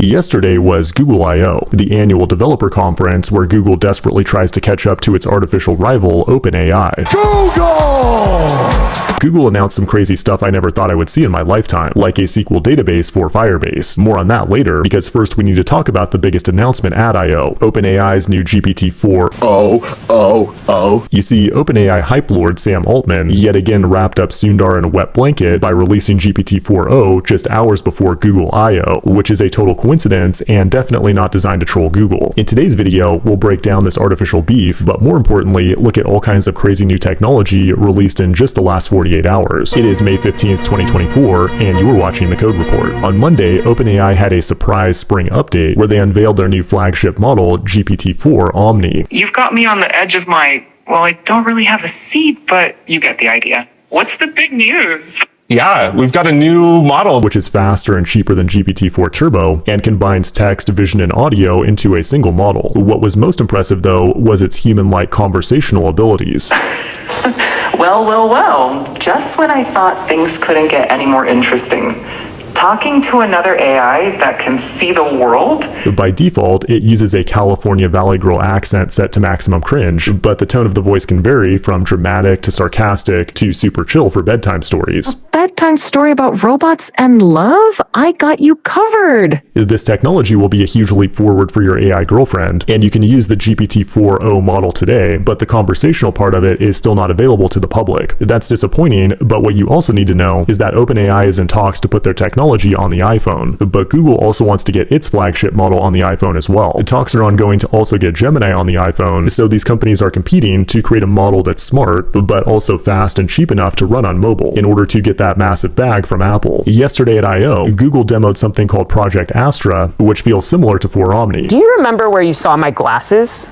Yesterday was Google I/O, the annual developer conference where Google desperately tries to catch up to its artificial rival, OpenAI. Google announced some crazy stuff I never thought I would see in my lifetime, like a SQL database for Firebase. More on that later, because first we need to talk about the biggest announcement at I/O, OpenAI's new GPT-4o. You see, OpenAI hype lord Sam Altman yet again wrapped up Sundar in a wet blanket by releasing GPT-4o just hours before Google I/O, which is a total coincidence and definitely not designed to troll Google. In today's video, we'll break down this artificial beef, but more importantly, look at all kinds of crazy new technology released in just the last 48 hours. It is May 15th, 2024, and you are watching The Code Report. On Monday, OpenAI had a surprise spring update where they unveiled their new flagship model, GPT-4 Omni. You've got me on the edge of my, well, I don't really have a seat, but you get the idea. What's the big news? Yeah, we've got a new model, which is faster and cheaper than GPT-4 Turbo and combines text, vision, and audio into a single model. What was most impressive, though, was its human-like conversational abilities. Well, just when I thought things couldn't get any more interesting. Talking to another AI that can see the world? By default, it uses a California Valley Girl accent set to maximum cringe, but the tone of the voice can vary from dramatic to sarcastic to super chill for bedtime stories. A bedtime story about robots and love? I got you covered! This technology will be a huge leap forward for your AI girlfriend, and you can use the GPT-4o model today, but the conversational part of it is still not available to the public. That's disappointing, but what you also need to know is that OpenAI is in talks to put their technology on the iPhone, but Google also wants to get its flagship model on the iPhone as well. Talks are ongoing to also get Gemini on the iPhone, so these companies are competing to create a model that's smart, but also fast and cheap enough to run on mobile in order to get that massive bag from Apple. Yesterday at I/O, Google demoed something called Project Astra, which feels similar to 4 Omni. Do you remember where you saw my glasses?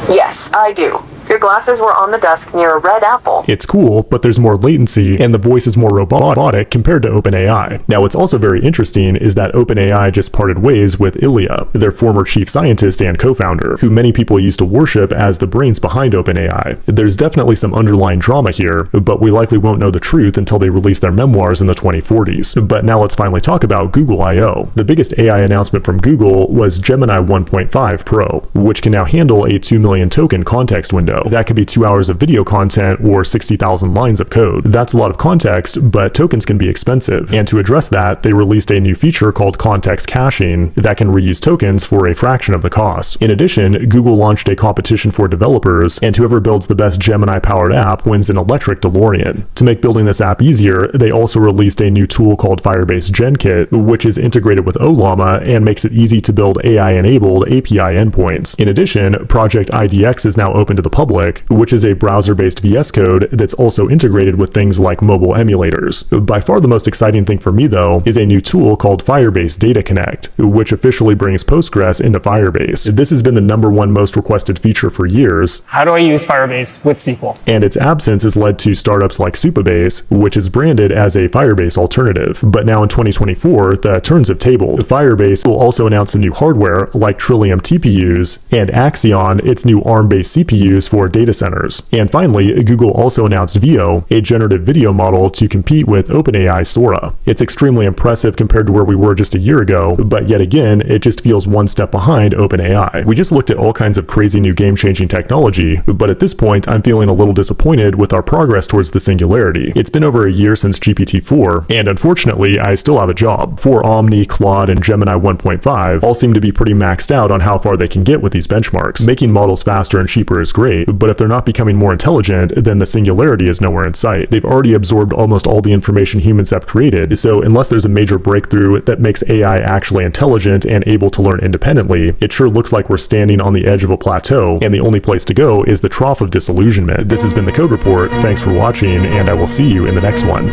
Yes, I do. Your glasses were on the desk near a red apple. It's cool, but there's more latency, and the voice is more robotic compared to OpenAI. Now, what's also very interesting is that OpenAI just parted ways with Ilya, their former chief scientist and co-founder, who many people used to worship as the brains behind OpenAI. There's definitely some underlying drama here, but we likely won't know the truth until they release their memoirs in the 2040s. But now let's finally talk about Google I/O. The biggest AI announcement from Google was Gemini 1.5 Pro, which can now handle a 2 million token context window. That could be 2 hours of video content or 60,000 lines of code. That's a lot of context, but tokens can be expensive. And to address that, they released a new feature called context caching that can reuse tokens for a fraction of the cost. In addition, Google launched a competition for developers, and whoever builds the best Gemini-powered app wins an electric DeLorean. To make building this app easier, they also released a new tool called Firebase GenKit, which is integrated with Ollama and makes it easy to build AI-enabled API endpoints. In addition, Project IDX is now open to the public, which is a browser-based VS Code that's also integrated with things like mobile emulators. By far the most exciting thing for me, though, is a new tool called Firebase Data Connect, which officially brings Postgres into Firebase. This has been the #1 most requested feature for years. How do I use Firebase with SQL? And its absence has led to startups like Supabase, which is branded as a Firebase alternative. But now in 2024, the turns have tabled. Firebase will also announce some new hardware like Trillium TPUs and Axion, its new ARM-based CPUs for data centers. And finally, Google also announced Veo, a generative video model to compete with OpenAI Sora. It's extremely impressive compared to where we were just a year ago, but yet again, it just feels one step behind OpenAI. We just looked at all kinds of crazy new game-changing technology, but at this point, I'm feeling a little disappointed with our progress towards the singularity. It's been over a year since GPT-4, and unfortunately, I still have a job. 4 Omni, Claude, and Gemini 1.5 all seem to be pretty maxed out on how far they can get with these benchmarks. Making models faster and cheaper is great, but if they're not becoming more intelligent, then the singularity is nowhere in sight. They've already absorbed almost all the information humans have created, so unless there's a major breakthrough that makes AI actually intelligent and able to learn independently, it sure looks like we're standing on the edge of a plateau, and the only place to go is the trough of disillusionment. This has been The Code Report. Thanks for watching, and I will see you in the next one.